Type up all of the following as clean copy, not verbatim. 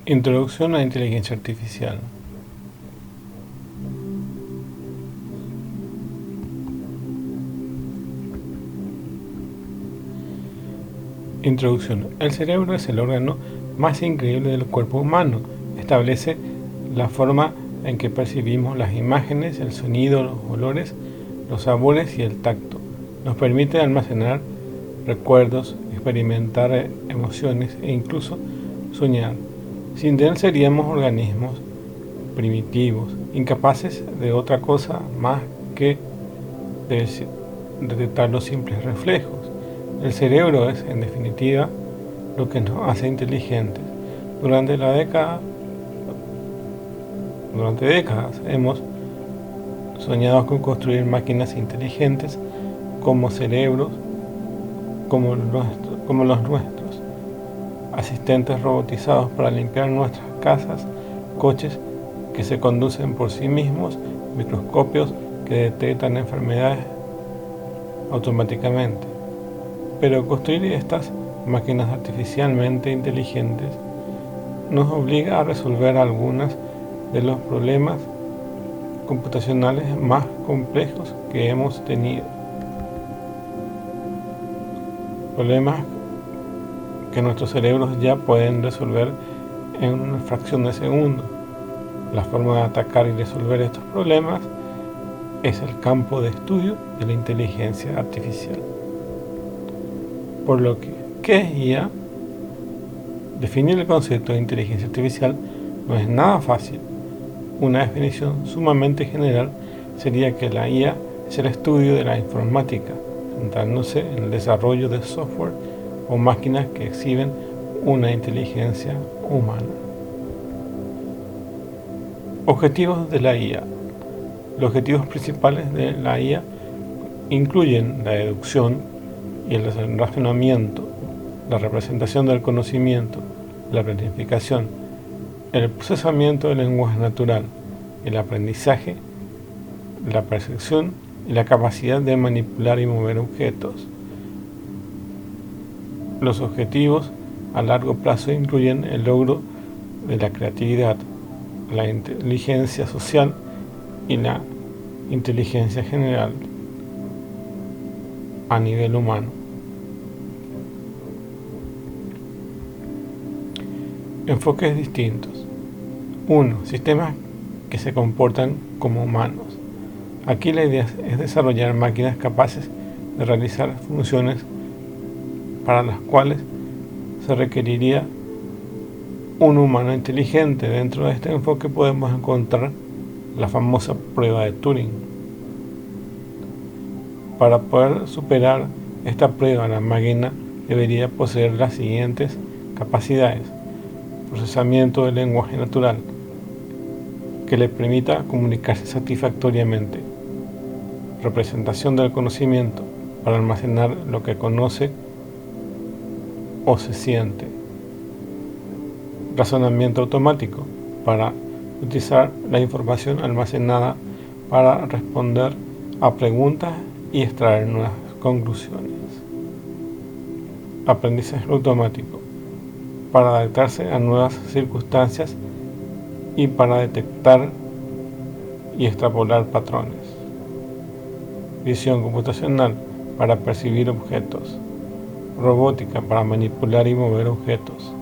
Introducción a la inteligencia artificial. Introducción. El cerebro es el órgano más increíble del cuerpo humano. Establece la forma en que percibimos las imágenes, el sonido, los olores, los sabores y el tacto. Nos permite almacenar recuerdos, experimentar emociones e incluso soñar. Sin él seríamos organismos primitivos, incapaces de otra cosa más que de detectar los simples reflejos. El cerebro es, en definitiva, lo que nos hace inteligentes. Durante décadas hemos soñado con construir máquinas inteligentes como cerebros como los nuestros, asistentes robotizados para limpiar nuestras casas, coches que se conducen por sí mismos, microscopios que detectan enfermedades automáticamente. Pero construir estas máquinas artificialmente inteligentes nos obliga a resolver algunos de los problemas computacionales más complejos que hemos tenido. Problemas que nuestros cerebros ya pueden resolver en una fracción de segundo. La forma de atacar y resolver estos problemas es el campo de estudio de la inteligencia artificial. Por lo que, ¿qué es IA? Definir el concepto de inteligencia artificial no es nada fácil. Una definición sumamente general sería que la IA es el estudio de la informática, centrándose en el desarrollo de software o máquinas que exhiben una inteligencia humana. Objetivos de la IA. Los objetivos principales de la IA incluyen la deducción y el razonamiento, la representación del conocimiento, la planificación, el procesamiento del lenguaje natural, el aprendizaje, la percepción y la capacidad de manipular y mover objetos. Los objetivos a largo plazo incluyen el logro de la creatividad, la inteligencia social y la inteligencia general a nivel humano. Enfoques distintos. 1. Sistemas que se comportan como humanos. Aquí la idea es desarrollar máquinas capaces de realizar funciones para las cuales se requeriría un humano inteligente. Dentro de este enfoque podemos encontrar la famosa prueba de Turing. Para poder superar esta prueba, la máquina debería poseer las siguientes capacidades: procesamiento del lenguaje natural, que le permita comunicarse satisfactoriamente; representación del conocimiento, para almacenar lo que conoce o se siente; razonamiento automático, para utilizar la información almacenada para responder a preguntas y extraer nuevas conclusiones; aprendizaje automático, para adaptarse a nuevas circunstancias y para detectar y extrapolar patrones; visión computacional, para percibir objetos; robótica, para manipular y mover objetos;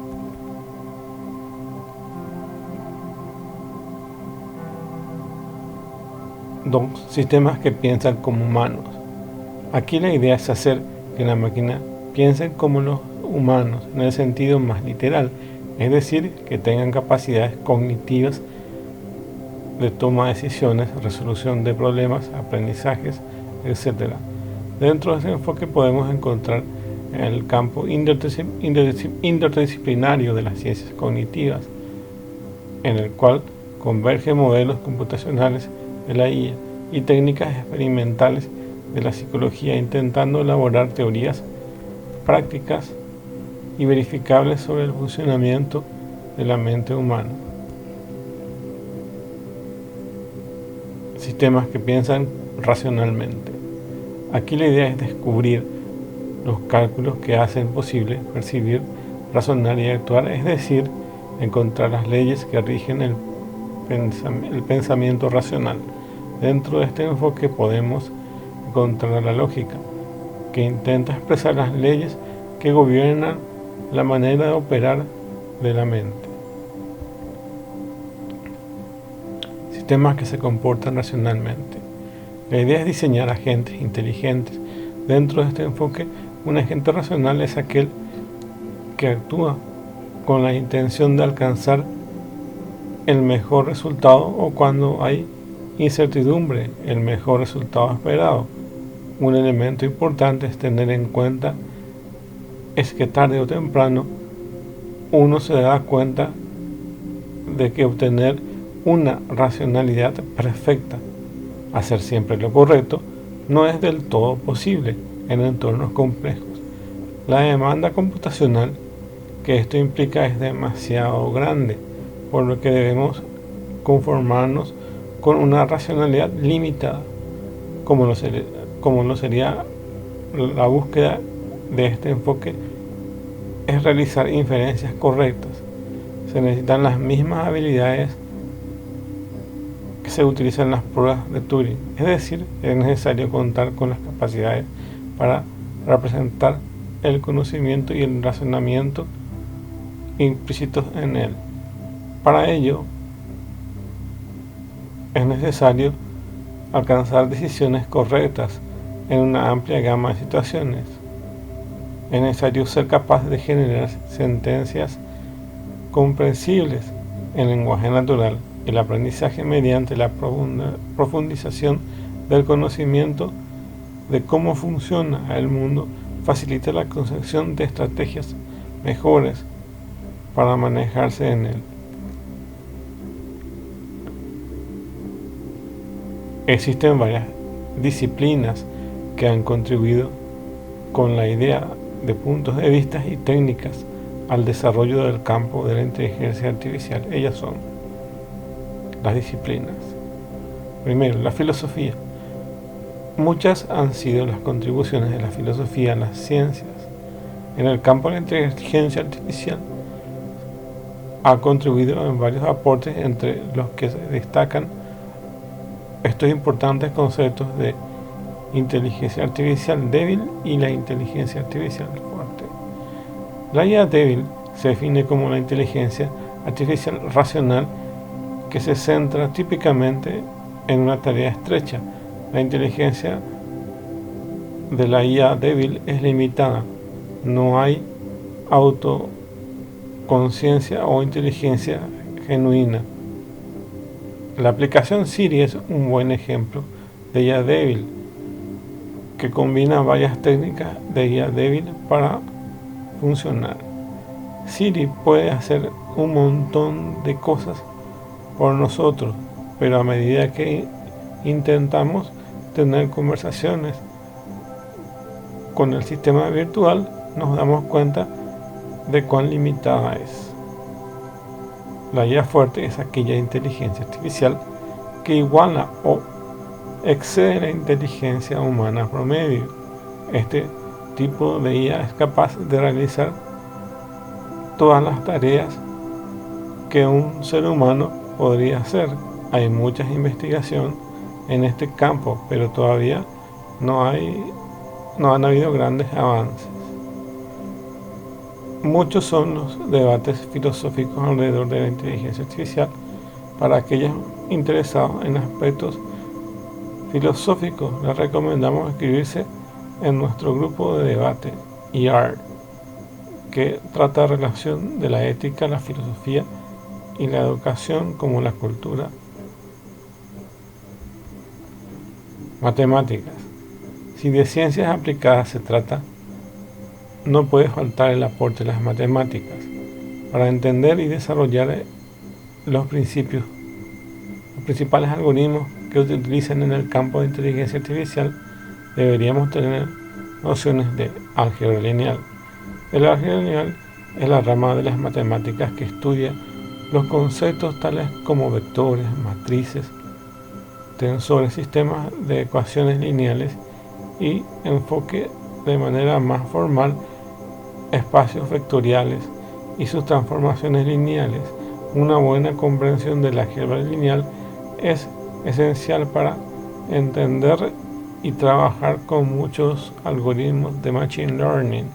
sistemas que piensan como humanos. Aquí la idea es hacer que la máquina piense como los humanos en el sentido más literal, es decir, que tengan capacidades cognitivas de toma de decisiones, resolución de problemas, aprendizajes, etc. Dentro de ese enfoque podemos encontrar el campo interdisciplinario de las ciencias cognitivas, en el cual convergen modelos computacionales de la IA y técnicas experimentales de la psicología, intentando elaborar teorías prácticas y verificables sobre el funcionamiento de la mente humana. Sistemas que piensan racionalmente. Aquí la idea es descubrir los cálculos que hacen posible percibir, razonar y actuar, es decir, encontrar las leyes que rigen el pensamiento racional. Dentro de este enfoque podemos encontrar la lógica, que intenta expresar las leyes que gobiernan la manera de operar de la mente. Sistemas que se comportan racionalmente. La idea es diseñar agentes inteligentes. Dentro de este enfoque, un agente racional es aquel que actúa con la intención de alcanzar el mejor resultado, o cuando hay incertidumbre, el mejor resultado esperado. Un elemento importante es tener en cuenta es que tarde o temprano uno se da cuenta de que obtener una racionalidad perfecta, hacer siempre lo correcto, no es del todo posible en entornos complejos. La demanda computacional que esto implica es demasiado grande, por lo que debemos conformarnos con una racionalidad limitada, como lo sería la búsqueda de este enfoque, es realizar inferencias correctas. Se necesitan las mismas habilidades que se utilizan en las pruebas de Turing, es decir, es necesario contar con las capacidades para representar el conocimiento y el razonamiento implícitos en él. Para ello, es necesario alcanzar decisiones correctas en una amplia gama de situaciones. Es necesario ser capaz de generar sentencias comprensibles en lenguaje natural. El aprendizaje mediante la profundización del conocimiento de cómo funciona el mundo facilita la concepción de estrategias mejores para manejarse en él. Existen varias disciplinas que han contribuido con la idea de puntos de vista y técnicas al desarrollo del campo de la inteligencia artificial. Ellas son las disciplinas. Primero, la filosofía. Muchas han sido las contribuciones de la filosofía a las ciencias. En el campo de la inteligencia artificial ha contribuido en varios aportes, entre los que se destacan estos importantes conceptos de inteligencia artificial débil y la inteligencia artificial fuerte. La IA débil se define como la inteligencia artificial racional que se centra típicamente en una tarea estrecha. La inteligencia de la IA débil es limitada. No hay autoconciencia o inteligencia genuina. La aplicación Siri es un buen ejemplo de IA débil, que combina varias técnicas de IA débil para funcionar. Siri puede hacer un montón de cosas por nosotros, pero a medida que intentamos tener conversaciones con el sistema virtual, nos damos cuenta de cuán limitada es. La IA fuerte es aquella inteligencia artificial que iguala o excede la inteligencia humana promedio. Este tipo de IA es capaz de realizar todas las tareas que un ser humano podría hacer. Hay mucha investigación en este campo, pero todavía no han habido grandes avances. Muchos son los debates filosóficos alrededor de la inteligencia artificial. Para aquellos interesados en aspectos filosóficos, les recomendamos inscribirse en nuestro grupo de debate ER, que trata la relación de la ética, la filosofía y la educación como la cultura. Matemáticas. Si de ciencias aplicadas se trata, no puede faltar el aporte de las matemáticas para entender y desarrollar los principales algoritmos que se utilizan en el campo de inteligencia artificial. Deberíamos tener nociones de álgebra lineal. El álgebra lineal es la rama de las matemáticas que estudia los conceptos tales como vectores, matrices, tensores, sistemas de ecuaciones lineales y enfoque de manera más formal espacios vectoriales y sus transformaciones lineales. Una buena comprensión de la álgebra lineal es esencial para entender y trabajar con muchos algoritmos de Machine Learning,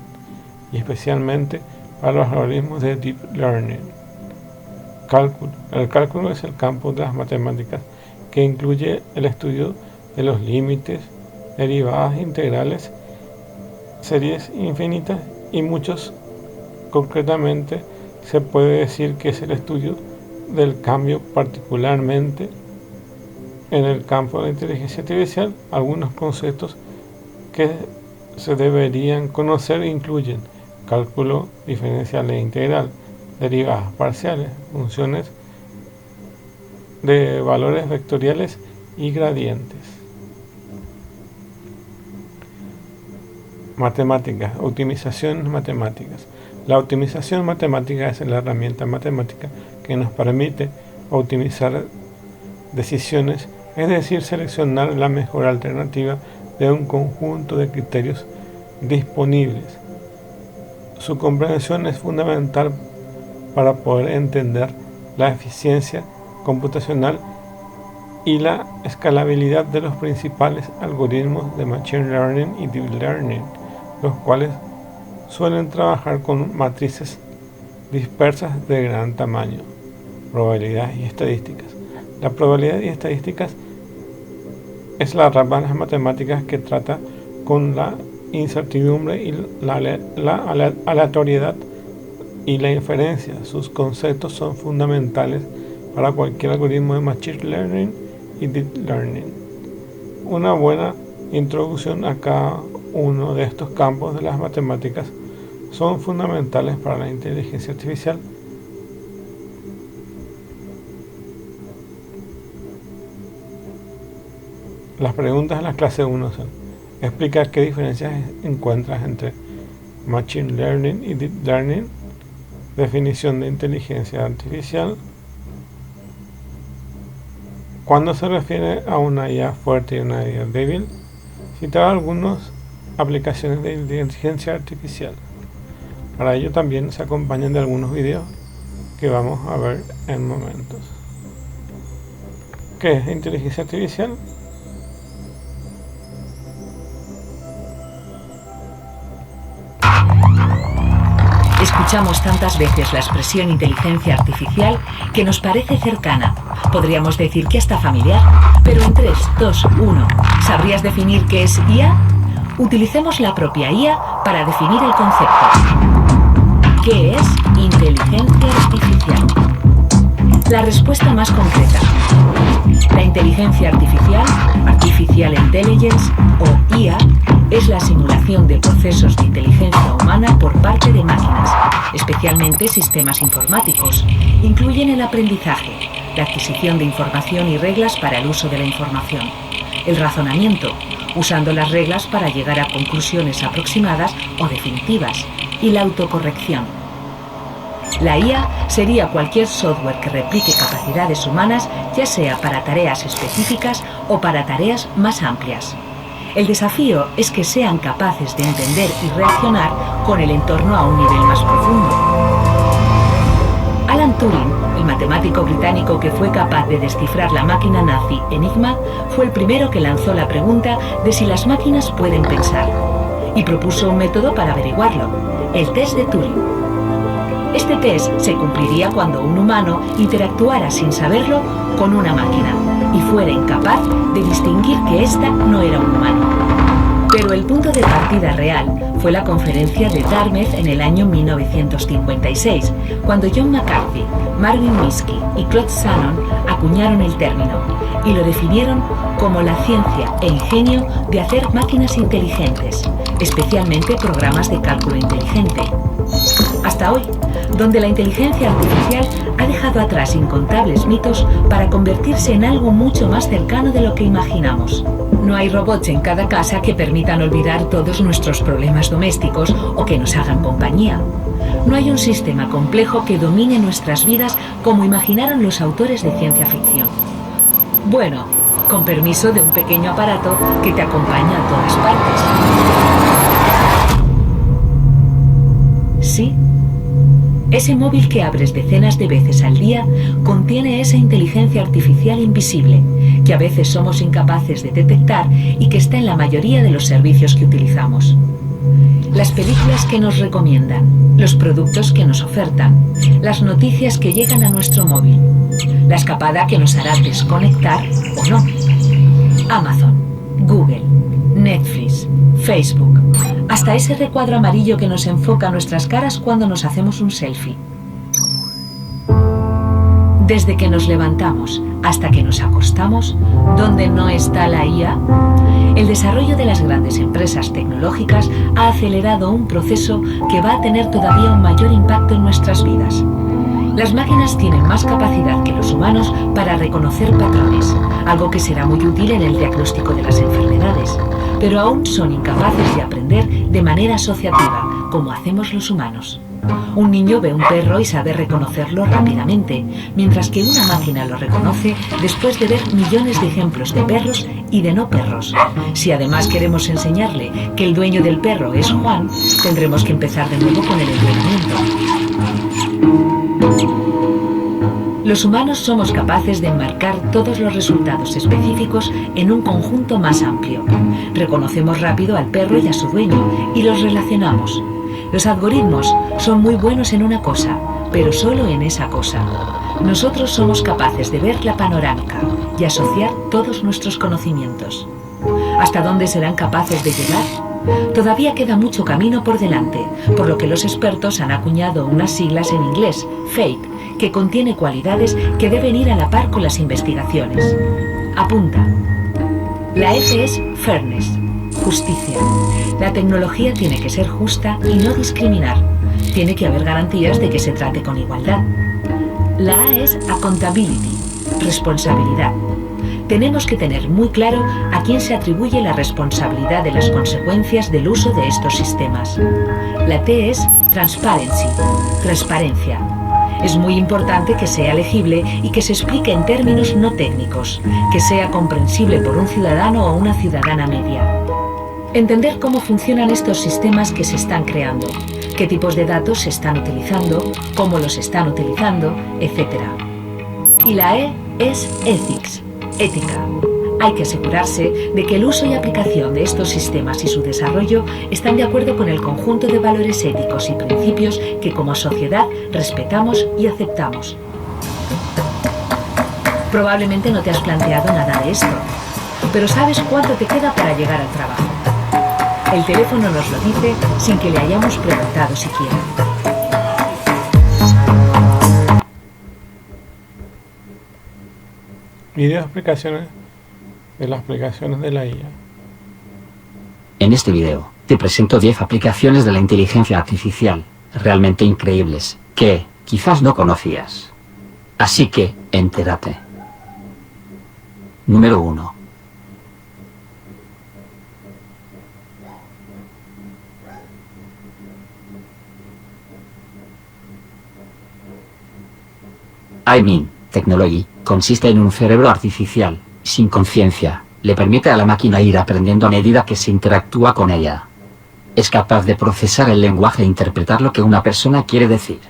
y especialmente para los algoritmos de Deep Learning. Cálculo. El cálculo es el campo de las matemáticas que incluye el estudio de los límites, derivadas integrales, series infinitas y muchos. Concretamente, se puede decir que es el estudio del cambio, particularmente en el campo de la inteligencia artificial. Algunos conceptos que se deberían conocer incluyen cálculo diferencial e integral, derivadas parciales, funciones de valores vectoriales y gradientes. Matemáticas, optimizaciones matemáticas. La optimización matemática es la herramienta matemática que nos permite optimizar decisiones, es decir, seleccionar la mejor alternativa de un conjunto de criterios disponibles. Su comprensión es fundamental para poder entender la eficiencia computacional y la escalabilidad de los principales algoritmos de Machine Learning y Deep Learning, los cuales suelen trabajar con matrices dispersas de gran tamaño. Probabilidades y estadísticas. La probabilidad y estadísticas es la rama de las matemáticas que trata con la incertidumbre y la aleatoriedad y la inferencia. Sus conceptos son fundamentales para cualquier algoritmo de Machine Learning y Deep Learning. Una buena introducción a cada uno de estos campos de las matemáticas son fundamentales para la inteligencia artificial. Las preguntas de la clase 1 son: explica qué diferencias encuentras entre Machine Learning y Deep Learning. Definición de inteligencia artificial. ¿Cuándo se refiere a una IA fuerte y una IA débil? Citar algunas aplicaciones de inteligencia artificial. Para ello también se acompañan de algunos videos que vamos a ver en momentos. ¿Qué es inteligencia artificial? Escuchamos tantas veces la expresión inteligencia artificial que nos parece cercana. Podríamos decir que hasta familiar. Pero en 3, 2, 1, ¿sabrías definir qué es IA? Utilicemos la propia IA para definir el concepto. ¿Qué es inteligencia artificial? La respuesta más concreta. La inteligencia artificial, Artificial Intelligence o IA, es la simulación de procesos de inteligencia humana por parte de máquinas, especialmente sistemas informáticos. Incluyen el aprendizaje, la adquisición de información y reglas para el uso de la información, el razonamiento, usando las reglas para llegar a conclusiones aproximadas o definitivas, y la autocorrección. La IA sería cualquier software que replique capacidades humanas, ya sea para tareas específicas o para tareas más amplias. El desafío es que sean capaces de entender y reaccionar con el entorno a un nivel más profundo. Alan Turing, el matemático británico que fue capaz de descifrar la máquina nazi Enigma, fue el primero que lanzó la pregunta de si las máquinas pueden pensar, y propuso un método para averiguarlo, el test de Turing. Este test se cumpliría cuando un humano interactuara sin saberlo con una máquina y fuera incapaz de distinguir que ésta no era un humano. Pero el punto de partida real fue la conferencia de Dartmouth en el año 1956, cuando John McCarthy, Marvin Minsky y Claude Shannon acuñaron el término y lo definieron como la ciencia e ingenio de hacer máquinas inteligentes, especialmente programas de cálculo inteligente. Hasta hoy, donde la inteligencia artificial ha dejado atrás incontables mitos para convertirse en algo mucho más cercano de lo que imaginamos. No hay robots en cada casa que permitan olvidar todos nuestros problemas domésticos o que nos hagan compañía. No hay un sistema complejo que domine nuestras vidas como imaginaron los autores de ciencia ficción. Bueno, con permiso de un pequeño aparato que te acompaña a todas partes. Sí, Ese móvil que abres decenas de veces al día contiene esa inteligencia artificial invisible, que a veces somos incapaces de detectar y que está en la mayoría de los servicios que utilizamos. Las películas que nos recomiendan, los productos que nos ofertan, las noticias que llegan a nuestro móvil, la escapada que nos hará desconectar o no. Amazon, Google, Netflix, Facebook, hasta ese recuadro amarillo que nos enfoca nuestras caras cuando nos hacemos un selfie. Desde que nos levantamos hasta que nos acostamos, ¿dónde no está la IA? El desarrollo de las grandes empresas tecnológicas ha acelerado un proceso que va a tener todavía un mayor impacto en nuestras vidas. Las máquinas tienen más capacidad que los humanos para reconocer patrones, algo que será muy útil en el diagnóstico de las enfermedades, pero aún son incapaces de aprender de manera asociativa, como hacemos los humanos. Un niño ve un perro y sabe reconocerlo rápidamente, mientras que una máquina lo reconoce después de ver millones de ejemplos de perros y de no perros. Si además queremos enseñarle que el dueño del perro es Juan, tendremos que empezar de nuevo con el entrenamiento. Los humanos somos capaces de enmarcar todos los resultados específicos en un conjunto más amplio. Reconocemos rápido al perro y a su dueño y los relacionamos. Los algoritmos son muy buenos en una cosa, pero solo en esa cosa. Nosotros somos capaces de ver la panorámica y asociar todos nuestros conocimientos. ¿Hasta dónde serán capaces de llegar? Todavía queda mucho camino por delante, por lo que los expertos han acuñado unas siglas en inglés, FATE, que contiene cualidades que deben ir a la par con las investigaciones. Apunta. La F es Fairness, justicia. La tecnología tiene que ser justa y no discriminar. Tiene que haber garantías de que se trate con igualdad. La A es Accountability, responsabilidad. Tenemos que tener muy claro a quién se atribuye la responsabilidad de las consecuencias del uso de estos sistemas. La T es Transparency, transparencia. Es muy importante que sea legible y que se explique en términos no técnicos, que sea comprensible por un ciudadano o una ciudadana media. Entender cómo funcionan estos sistemas que se están creando, qué tipos de datos se están utilizando, cómo los están utilizando, etc. Y la E es Ethics, ética. Hay que asegurarse de que el uso y aplicación de estos sistemas y su desarrollo están de acuerdo con el conjunto de valores éticos y principios que como sociedad respetamos y aceptamos. Probablemente no te has planteado nada de esto, pero ¿sabes cuánto te queda para llegar al trabajo? El teléfono nos lo dice sin que le hayamos preguntado siquiera. Video explicaciones de las aplicaciones de la IA. En este video, te presento 10 aplicaciones de la inteligencia artificial, realmente increíbles, que, quizás no conocías. Así que, entérate. Número 1. I-Mean Technology consiste en un cerebro artificial, sin conciencia, le permite a la máquina ir aprendiendo a medida que se interactúa con ella. Es capaz de procesar el lenguaje e interpretar lo que una persona quiere decir.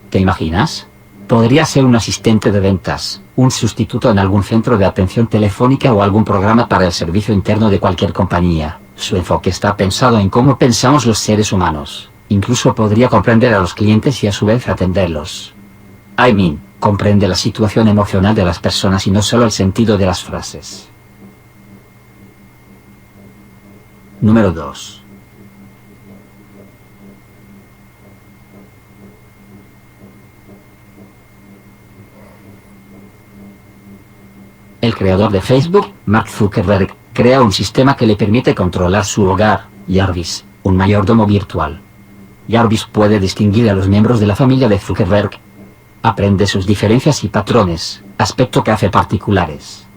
¿Te imaginas? Podría ser un asistente de ventas, un sustituto en algún centro de atención telefónica o algún programa para el servicio interno de cualquier compañía. Su enfoque está pensado en cómo pensamos los seres humanos. Incluso podría comprender a los clientes y a su vez atenderlos. I-Mean comprende la situación emocional de las personas y no solo el sentido de las frases. Número 2. El creador de Facebook, Mark Zuckerberg, crea un sistema que le permite controlar su hogar, Jarvis, un mayordomo virtual. Jarvis puede distinguir a los miembros de la familia de Zuckerberg. Aprende sus diferencias y patrones, aspecto que hace particulares.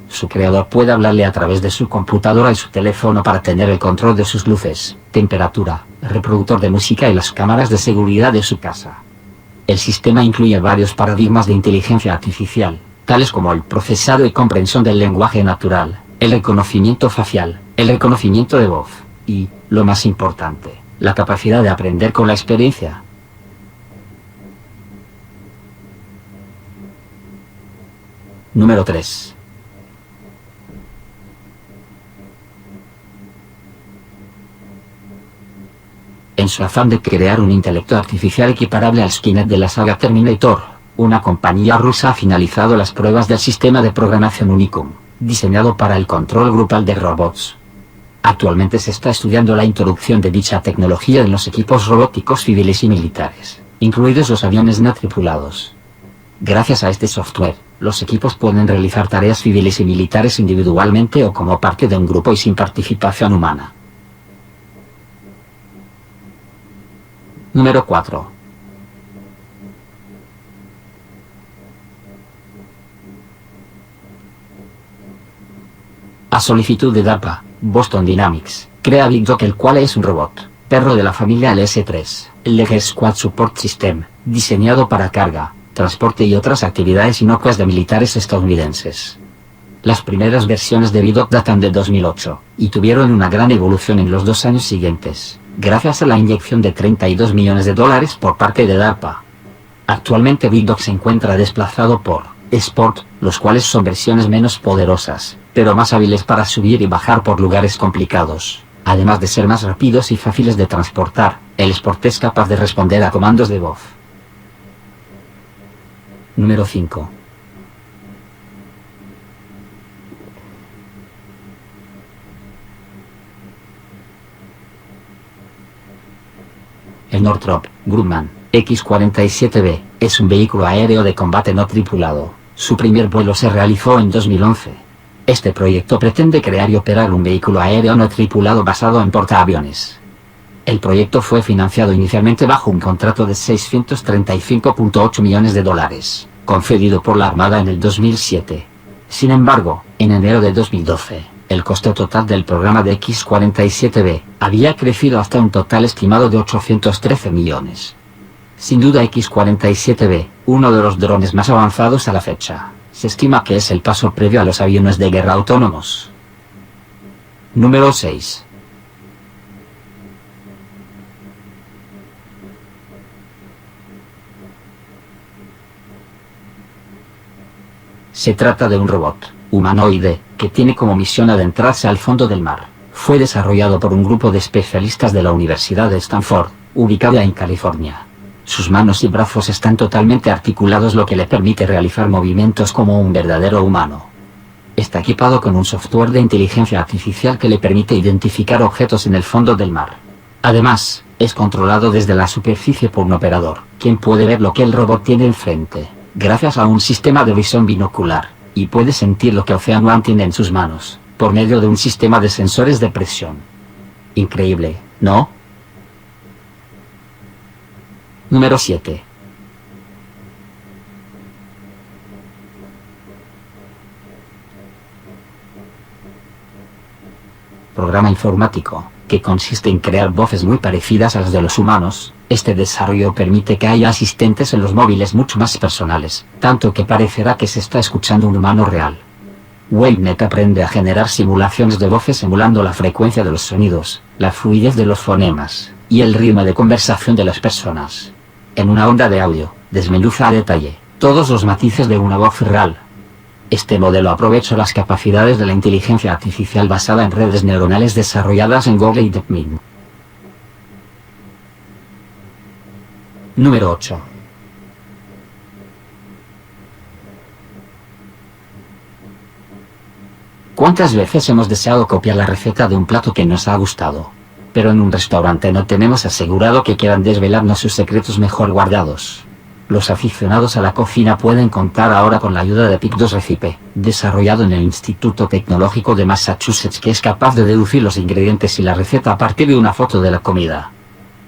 Su creador puede hablarle a través de su computadora y su teléfono para tener el control de sus luces, temperatura, reproductor de música y las cámaras de seguridad de su casa. El sistema incluye varios paradigmas de inteligencia artificial, tales como el procesado y comprensión del lenguaje natural, el reconocimiento facial, el reconocimiento de voz, y, lo más importante, la capacidad de aprender con la experiencia. Número 3. En su afán de crear un intelecto artificial equiparable al Skynet de la saga Terminator, una compañía rusa ha finalizado las pruebas del sistema de programación Unicum, diseñado para el control grupal de robots. Actualmente se está estudiando la introducción de dicha tecnología en los equipos robóticos civiles y militares, incluidos los aviones no tripulados. Gracias a este software, los equipos pueden realizar tareas civiles y militares individualmente o como parte de un grupo y sin participación humana. Número 4. A solicitud de DARPA, Boston Dynamics crea Big Dog, el cual es un robot, perro de la familia LS-3, el Leg Squad Support System, diseñado para carga, transporte y otras actividades inocuas de militares estadounidenses. Las primeras versiones de Big Dog datan de 2008, y tuvieron una gran evolución en los 2 años siguientes, gracias a la inyección de $32 millones por parte de DARPA. Actualmente Big Dog se encuentra desplazado por Sport, los cuales son versiones menos poderosas, pero más hábiles para subir y bajar por lugares complicados. Además de ser más rápidos y fáciles de transportar, el Sport es capaz de responder a comandos de voz. Número 5. El Northrop Grumman X-47B es un vehículo aéreo de combate no tripulado. Su primer vuelo se realizó en 2011. Este proyecto pretende crear y operar un vehículo aéreo no tripulado basado en portaaviones. El proyecto fue financiado inicialmente bajo un contrato de $635.8 millones, concedido por la Armada en el 2007. Sin embargo, en enero de 2012, el coste total del programa de X-47B había crecido hasta un total estimado de 813 millones. Sin duda X-47B, uno de los drones más avanzados a la fecha, se estima que es el paso previo a los aviones de guerra autónomos. Número 6. Se trata de un robot humanoide que tiene como misión adentrarse al fondo del mar. Fue desarrollado por un grupo de especialistas de la Universidad de Stanford, ubicada en California. Sus manos y brazos están totalmente articulados, lo que le permite realizar movimientos como un verdadero humano. Está equipado con un software de inteligencia artificial que le permite identificar objetos en el fondo del mar. Además, es controlado desde la superficie por un operador, quien puede ver lo que el robot tiene enfrente, gracias a un sistema de visión binocular, y puede sentir lo que Ocean One tiene en sus manos, por medio de un sistema de sensores de presión. Increíble, ¿no? Número 7. Programa informático, que consiste en crear voces muy parecidas a las de los humanos. Este desarrollo permite que haya asistentes en los móviles mucho más personales, tanto que parecerá que se está escuchando un humano real. WaveNet aprende a generar simulaciones de voces emulando la frecuencia de los sonidos, la fluidez de los fonemas, y el ritmo de conversación de las personas. En una onda de audio, desmenuza a detalle todos los matices de una voz real. Este modelo aprovecha las capacidades de la inteligencia artificial basada en redes neuronales desarrolladas en Google y DeepMind. Número 8. ¿Cuántas veces hemos deseado copiar la receta de un plato que nos ha gustado? Pero en un restaurante no tenemos asegurado que quieran desvelarnos sus secretos mejor guardados. Los aficionados a la cocina pueden contar ahora con la ayuda de Pic2 Recipe, desarrollado en el Instituto Tecnológico de Massachusetts, que es capaz de deducir los ingredientes y la receta a partir de una foto de la comida.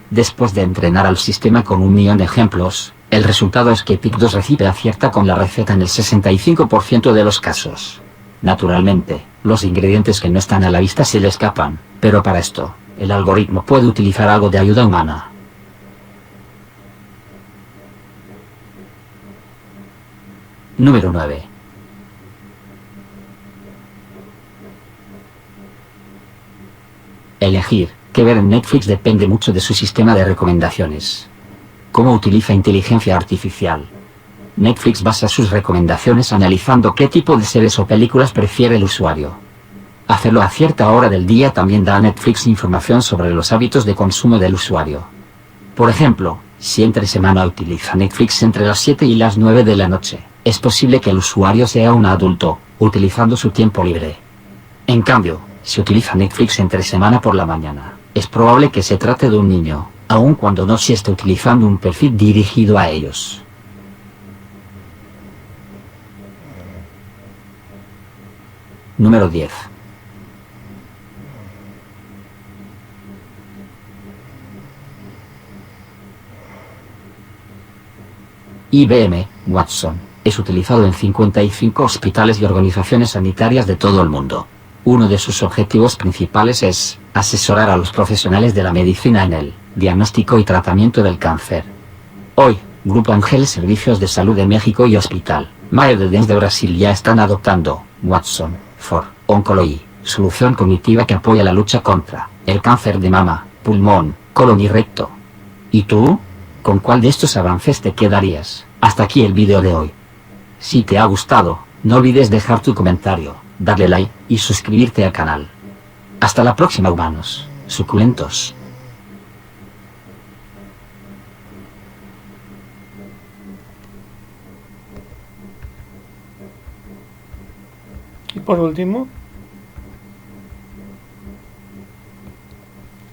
Después de entrenar al sistema con 1 millón de ejemplos, el resultado es que Pic2 Recipe acierta con la receta en el 65% de los casos. Naturalmente, los ingredientes que no están a la vista se le escapan, pero para esto, el algoritmo puede utilizar algo de ayuda humana. Número 9. Elegir qué ver en Netflix depende mucho de su sistema de recomendaciones. ¿Cómo utiliza inteligencia artificial? Netflix basa sus recomendaciones analizando qué tipo de series o películas prefiere el usuario. Hacerlo a cierta hora del día también da a Netflix información sobre los hábitos de consumo del usuario. Por ejemplo, si entre semana utiliza Netflix entre las 7 y las 9 de la noche, es posible que el usuario sea un adulto, utilizando su tiempo libre. En cambio, si utiliza Netflix entre semana por la mañana, es probable que se trate de un niño, aun cuando no se esté utilizando un perfil dirigido a ellos. Número 10. IBM Watson es utilizado en 55 hospitales y organizaciones sanitarias de todo el mundo. Uno de sus objetivos principales es asesorar a los profesionales de la medicina en el diagnóstico y tratamiento del cáncer. Hoy, Grupo Ángel Servicios de Salud de México y Hospital Mayo de Dens de Brasil ya están adoptando Watson for Oncology, solución cognitiva que apoya la lucha contra el cáncer de mama, pulmón, colon y recto. ¿Y tú? ¿Con cuál de estos avances te quedarías? Hasta aquí el vídeo de hoy. Si te ha gustado, no olvides dejar tu comentario, darle like y suscribirte al canal. Hasta la próxima, humanos suculentos. Y por último,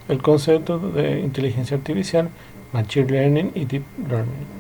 el concepto de inteligencia artificial, Machine Learning y Deep Learning.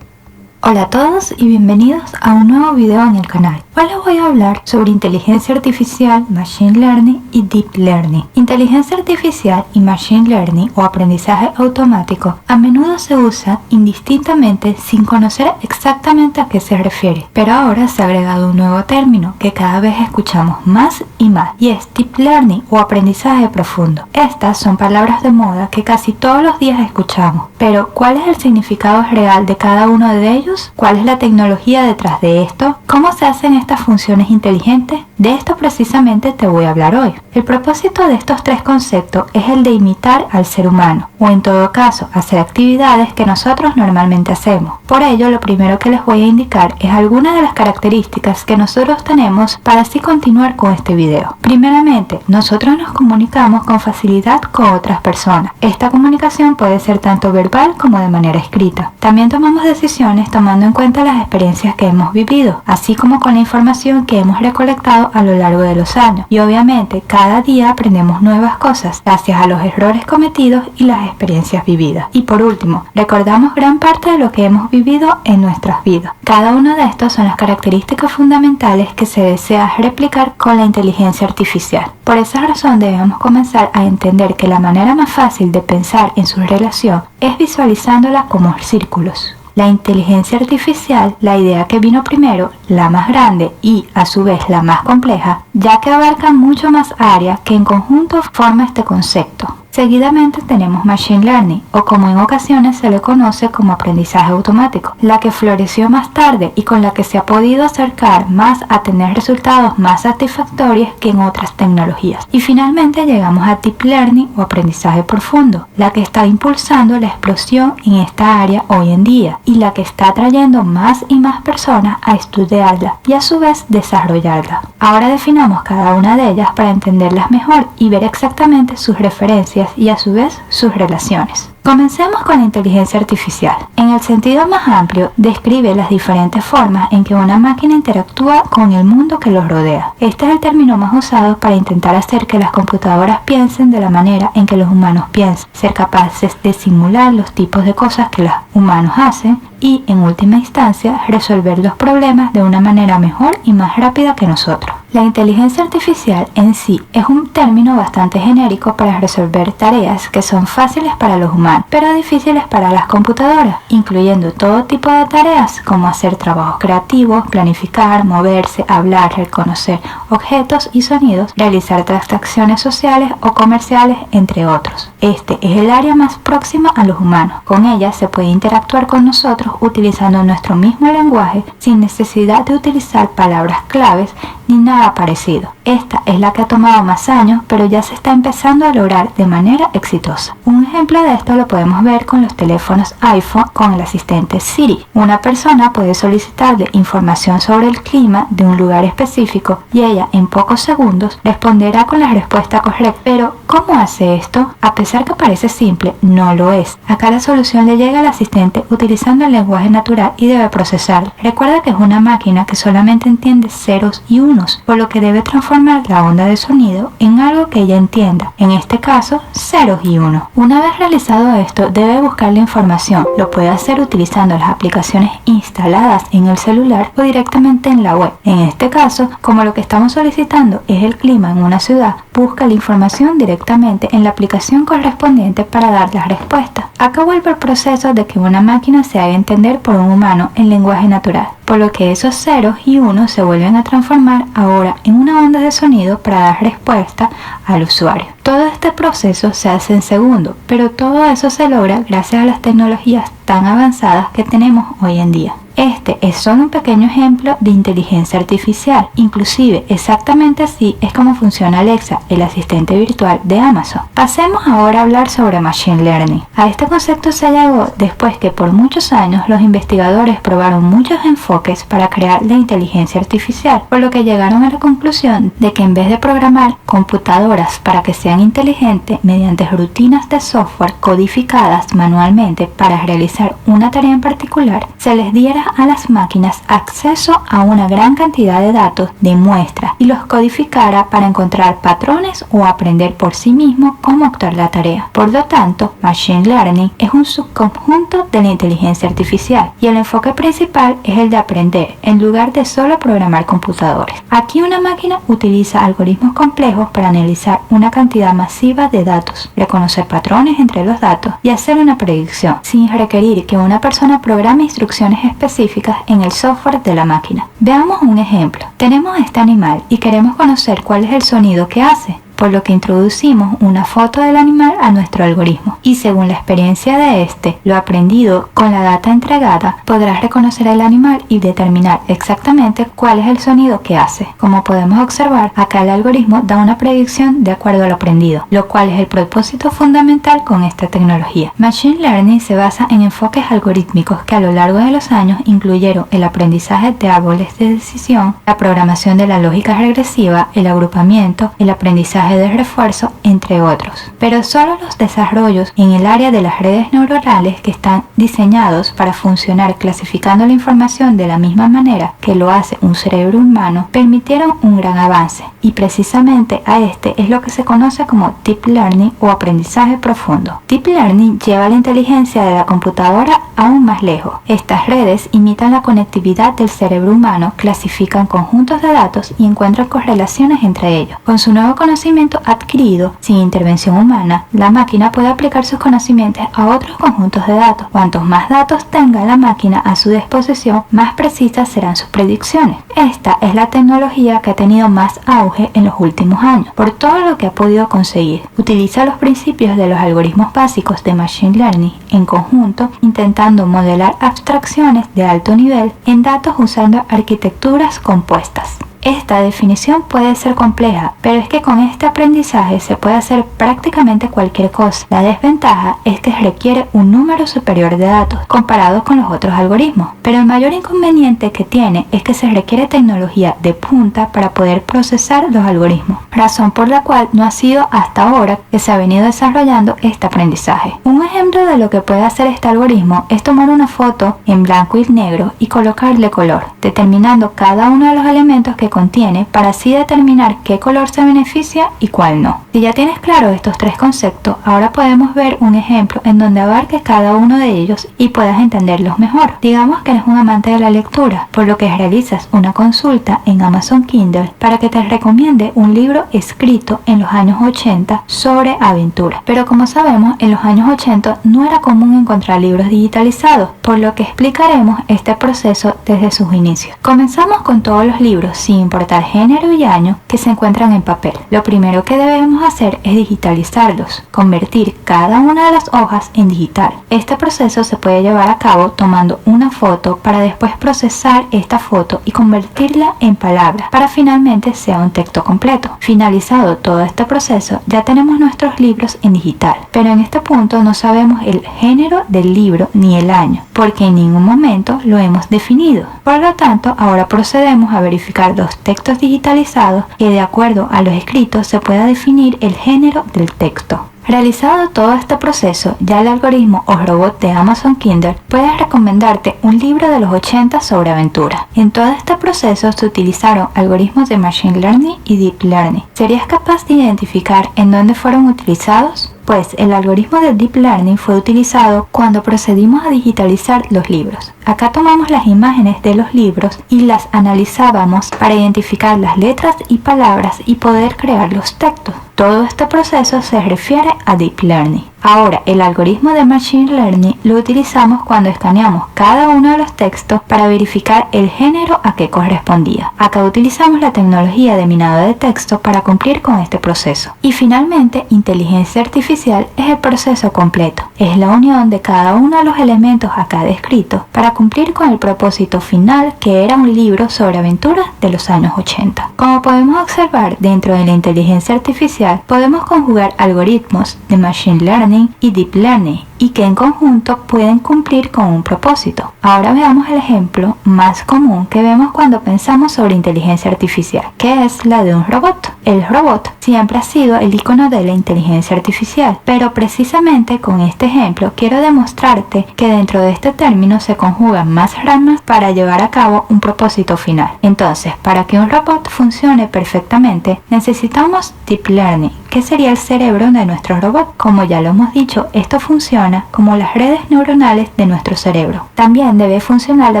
Hola a todos y bienvenidos a un nuevo video en el canal. Hoy les voy a hablar sobre inteligencia artificial, Machine Learning y Deep Learning. Inteligencia artificial y Machine Learning o aprendizaje automático a menudo se usa indistintamente sin conocer exactamente a qué se refiere. Pero ahora se ha agregado un nuevo término que cada vez escuchamos más y más y es Deep Learning o aprendizaje profundo. Estas son palabras de moda que casi todos los días escuchamos. Pero ¿cuál es el significado real de cada uno de ellos? ¿Cuál es la tecnología detrás de esto? ¿Cómo se hacen estas funciones inteligentes? De esto precisamente te voy a hablar hoy. El propósito de estos tres conceptos es el de imitar al ser humano, o en todo caso, hacer actividades que nosotros normalmente hacemos. Por ello, lo primero que les voy a indicar es algunas de las características que nosotros tenemos para así continuar con este video. Primeramente, nosotros nos comunicamos con facilidad con otras personas. Esta comunicación puede ser tanto verbal como de manera escrita. También tomamos decisiones tomando en cuenta las experiencias que hemos vivido, así como con la información que hemos recolectado a lo largo de los años. Y obviamente, cada día aprendemos nuevas cosas gracias a los errores cometidos y las experiencias vividas. Y por último, recordamos gran parte de lo que hemos vivido en nuestras vidas. Cada uno de estos son las características fundamentales que se desea replicar con la inteligencia artificial. Por esa razón debemos comenzar a entender que la manera más fácil de pensar en su relación es visualizándola como círculos. La inteligencia artificial, la idea que vino primero, la más grande y a su vez la más compleja, ya que abarca mucho más áreas que en conjunto forma este concepto. Seguidamente tenemos Machine Learning, o como en ocasiones se le conoce como aprendizaje automático, la que floreció más tarde y con la que se ha podido acercar más a tener resultados más satisfactorios que en otras tecnologías. Y finalmente llegamos a Deep Learning o aprendizaje profundo, la que está impulsando la explosión en esta área hoy en día y la que está atrayendo más y más personas a estudiarla y a su vez desarrollarla. Ahora definamos cada una de ellas para entenderlas mejor y ver exactamente sus referencias y a su vez sus relaciones. Comencemos con la inteligencia artificial. En el sentido más amplio, describe las diferentes formas en que una máquina interactúa con el mundo que los rodea. Este es el término más usado para intentar hacer que las computadoras piensen de la manera en que los humanos piensan, ser capaces de simular los tipos de cosas que los humanos hacen y, en última instancia, resolver los problemas de una manera mejor y más rápida que nosotros. La inteligencia artificial en sí es un término bastante genérico para resolver tareas que son fáciles para los humanos, pero difíciles para las computadoras, incluyendo todo tipo de tareas como hacer trabajos creativos, planificar, moverse, hablar, reconocer objetos y sonidos, realizar transacciones sociales o comerciales, entre otros. Este es el área más próxima a los humanos. Con ella se puede interactuar con nosotros utilizando nuestro mismo lenguaje sin necesidad de utilizar palabras claves ni nada parecido. Esta es la que ha tomado más años, pero ya se está empezando a lograr de manera exitosa. Un ejemplo de esto lo podemos ver con los teléfonos iPhone con el asistente Siri. Una persona puede solicitarle información sobre el clima de un lugar específico y ella en pocos segundos responderá con la respuesta correcta. Pero, ¿cómo hace esto? A pesar que parece simple, no lo es. Acá la solución le llega al asistente utilizando el lenguaje natural y debe procesarlo. Recuerda que es una máquina que solamente entiende ceros y unos, por lo que debe transformar la onda de sonido en algo que ella entienda, en este caso, ceros y unos. Una vez realizado esto, debe buscar la información. Lo puede hacer utilizando las aplicaciones instaladas en el celular o directamente en la web. En este caso, como lo que estamos solicitando es el clima en una ciudad, busca la información directamente en la aplicación correspondiente para dar las respuestas. Acá vuelve el proceso de que una máquina se haga entender por un humano en lenguaje natural, por lo que esos ceros y unos se vuelven a transformar ahora en una onda de sonido para dar respuesta al usuario. Todo este proceso se hace en segundos, pero todo eso se logra gracias a las tecnologías tan avanzadas que tenemos hoy en día. Este es solo un pequeño ejemplo de inteligencia artificial. Inclusive, exactamente así es como funciona Alexa, el asistente virtual de Amazon. Pasemos ahora a hablar sobre Machine Learning. A este concepto se llegó después que por muchos años los investigadores probaron muchos enfoques para crear la inteligencia artificial, por lo que llegaron a la conclusión de que en vez de programar computadoras para que sean inteligentes mediante rutinas de software codificadas manualmente para realizar una tarea en particular, se les diera a las máquinas acceso a una gran cantidad de datos de muestras y los codificara para encontrar patrones o aprender por sí mismo cómo actuar la tarea. Por lo tanto, Machine Learning es un subconjunto de la inteligencia artificial y el enfoque principal es el de aprender en lugar de solo programar computadores. Aquí una máquina utiliza algoritmos complejos para analizar una cantidad masiva de datos, reconocer patrones entre los datos y hacer una predicción, sin requerir que una persona programe instrucciones específicas en el software de la máquina. Veamos un ejemplo. Tenemos este animal y queremos conocer cuál es el sonido que hace, por lo que introducimos una foto del animal a nuestro algoritmo y según la experiencia de lo aprendido con la data entregada, podrás reconocer al animal y determinar exactamente cuál es el sonido que hace. Como podemos observar, acá el algoritmo da una predicción de acuerdo a lo aprendido, lo cual es el propósito fundamental con esta tecnología. Machine Learning se basa en enfoques algorítmicos que a lo largo de los años incluyeron el aprendizaje de árboles de decisión, la programación de la lógica regresiva, el agrupamiento, el aprendizaje de refuerzo, entre otros. Pero solo los desarrollos en el área de las redes neuronales que están diseñados para funcionar clasificando la información de la misma manera que lo hace un cerebro humano permitieron un gran avance, y precisamente a este es lo que se conoce como Deep Learning o aprendizaje profundo. Deep Learning lleva la inteligencia de la computadora aún más lejos. Estas redes imitan la conectividad del cerebro humano, clasifican conjuntos de datos y encuentran correlaciones entre ellos. Con su nuevo conocimiento adquirido sin intervención humana, la máquina puede aplicar sus conocimientos a otros conjuntos de datos. Cuantos más datos tenga la máquina a su disposición, más precisas serán sus predicciones. Esta es la tecnología que ha tenido más auge en los últimos años, por todo lo que ha podido conseguir. Utiliza los principios de los algoritmos básicos de Machine Learning en conjunto, intentando modelar abstracciones de alto nivel en datos usando arquitecturas compuestas. Esta definición puede ser compleja, pero es que con este aprendizaje se puede hacer prácticamente cualquier cosa. La desventaja es que requiere un número superior de datos comparado con los otros algoritmos, pero el mayor inconveniente que tiene es que se requiere tecnología de punta para poder procesar los algoritmos, razón por la cual no ha sido hasta ahora que se ha venido desarrollando este aprendizaje. Un ejemplo de lo que puede hacer este algoritmo es tomar una foto en blanco y negro y colocarle color, determinando cada uno de los elementos que contiene para así determinar qué color se beneficia y cuál no. Si ya tienes claro estos tres conceptos, ahora podemos ver un ejemplo en donde abarque cada uno de ellos y puedas entenderlos mejor. Digamos que eres un amante de la lectura, por lo que realizas una consulta en Amazon Kindle para que te recomiende un libro escrito en los años 80 sobre aventura. Pero como sabemos, en los años 80 no era común encontrar libros digitalizados, por lo que explicaremos este proceso desde sus inicios. Comenzamos con todos los libros sin sin importar género y año, que se encuentran en papel. Lo primero que debemos hacer es digitalizarlos, convertir cada una de las hojas en digital. Este proceso se puede llevar a cabo tomando una foto para después procesar esta foto y convertirla en palabras para finalmente sea un texto completo. Finalizado todo este proceso, ya tenemos nuestros libros en digital, pero en este punto no sabemos el género del libro ni el año, porque en ningún momento lo hemos definido. Por lo tanto, ahora procedemos a verificar los textos digitalizados que de acuerdo a los escritos se pueda definir el género del texto. Realizado todo este proceso, ya el algoritmo o robot de Amazon Kindle puede recomendarte un libro de los 80 sobre aventura. En todo este proceso se utilizaron algoritmos de Machine Learning y Deep Learning. ¿Serías capaz de identificar en dónde fueron utilizados? Pues el algoritmo de Deep Learning fue utilizado cuando procedimos a digitalizar los libros. Acá tomamos las imágenes de los libros y las analizábamos para identificar las letras y palabras y poder crear los textos. Todo este proceso se refiere a Deep Learning. Ahora, el algoritmo de Machine Learning lo utilizamos cuando escaneamos cada uno de los textos para verificar el género a que correspondía. Acá utilizamos la tecnología de minado de texto para cumplir con este proceso. Y finalmente, inteligencia artificial es el proceso completo. Es la unión de cada uno de los elementos acá descritos para cumplir con el propósito final, que era un libro sobre aventuras de los años 80. Como podemos observar, dentro de la inteligencia artificial podemos conjugar algoritmos de Machine Learning y Deep Learning y que en conjunto pueden cumplir con un propósito. Ahora veamos el ejemplo más común que vemos cuando pensamos sobre inteligencia artificial, que es la de un robot. El robot siempre ha sido el icono de la inteligencia artificial, pero precisamente con este ejemplo quiero demostrarte que dentro de este término se conjugan más ramas para llevar a cabo un propósito final. Entonces, para que un robot funcione perfectamente, necesitamos Deep Learning, que sería el cerebro de nuestro robot. Como ya lo hemos dicho, esto funciona como las redes neuronales de nuestro cerebro. También debe funcionar la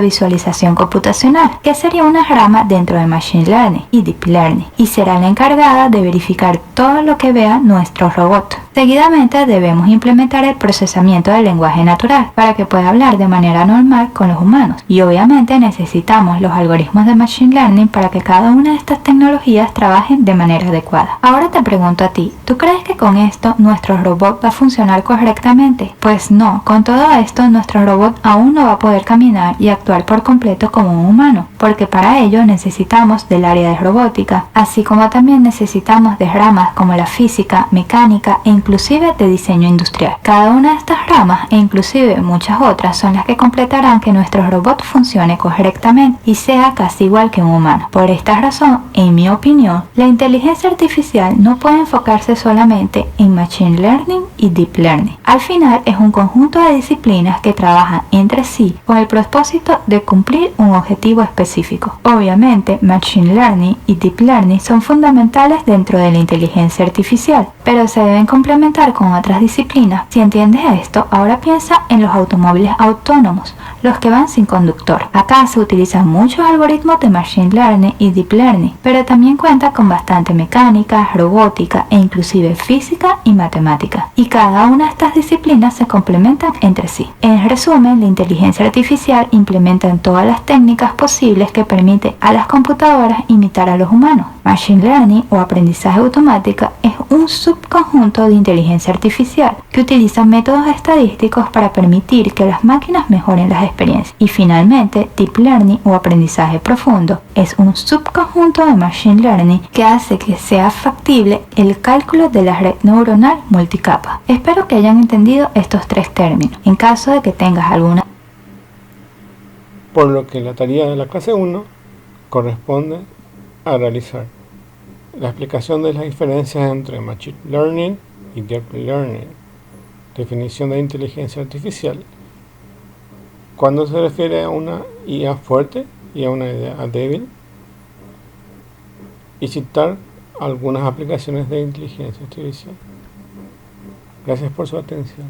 visualización computacional, que sería una rama dentro de Machine Learning y Deep Learning, y será la encargada de verificar todo lo que vea nuestro robot. Seguidamente debemos implementar el procesamiento del lenguaje natural para que pueda hablar de manera normal con los humanos, y obviamente necesitamos los algoritmos de Machine Learning para que cada una de estas tecnologías trabajen de manera adecuada. Ahora te pregunto a ti, ¿tú crees que con esto nuestro robot va a funcionar correctamente? Pues no, con todo esto nuestro robot aún no va a poder caminar y actuar por completo como un humano, porque para ello necesitamos del área de robótica, así como también necesitamos de ramas como la física, mecánica e inclusive de diseño industrial. Cada una de estas ramas e inclusive muchas otras son las que completarán que nuestro robot funcione correctamente y sea casi igual que un humano. Por esta razón, en mi opinión, la inteligencia artificial no puede enfocarse solamente en Machine Learning y Deep Learning. Al final es un conjunto de disciplinas que trabajan entre sí con el propósito de cumplir un objetivo específico. Obviamente, Machine Learning y Deep Learning son fundamentales dentro de la inteligencia artificial, pero se deben complementar con otras disciplinas. Si entiendes esto, ahora piensa en los automóviles autónomos, los que van sin conductor. Acá se utilizan muchos algoritmos de Machine Learning y Deep Learning, pero también cuenta con bastante mecánica, robótica e inclusive física y matemática. Y cada una de estas disciplinas se complementan entre sí. En resumen, la inteligencia artificial implementa en todas las técnicas posibles que permite a las computadoras imitar a los humanos. Machine Learning o aprendizaje automático es un subconjunto de inteligencia artificial que utiliza métodos estadísticos para permitir que las máquinas mejoren las experiencias. Y finalmente, Deep Learning o aprendizaje profundo es un subconjunto de Machine Learning que hace que sea factible el cálculo de la red neuronal multicapa. Espero que hayan entendido estos tres términos. En caso de que tengas alguna... Por lo que la tarea de la clase 1 corresponde a realizar la explicación de las diferencias entre Machine Learning y Deep Learning, definición de inteligencia artificial, cuando se refiere a una IA fuerte y a una IA débil, y citar algunas aplicaciones de inteligencia artificial. Gracias por su atención.